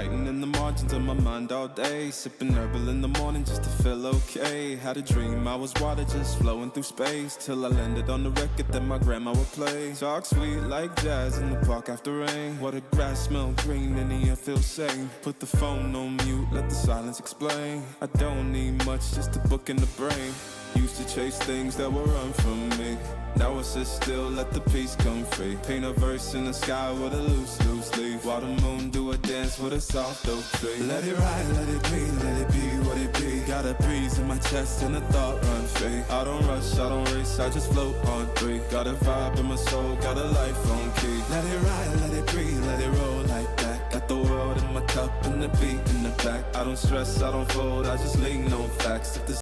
writing in the margins of my mind all day, sipping herbal in the morning just to feel okay. Had a dream I was water just flowing through space, till I landed on the record that my grandma would play. Talk sweet like jazz in the park after rain. What the grass smell green and the air feels sane. Put the phone on mute, let the silence explain. I don't need much, just a book in the brain. Used to chase things that would run from me. Now I sit still, let the peace come free. Paint a verse in the sky with a loose leaf, while the moon do a dance with a soft oak tree. Let it ride, let it be, let it be what it be. Got a breeze in my chest and a thought run free. I don't rush, I don't race, I just float on three. Got a vibe in my soul, got a life on key. Let it ride, let it breathe, let it roll like that. Got the world in my cup and the beat in the back. I don't stress, I don't fold, I just lean on facts. If this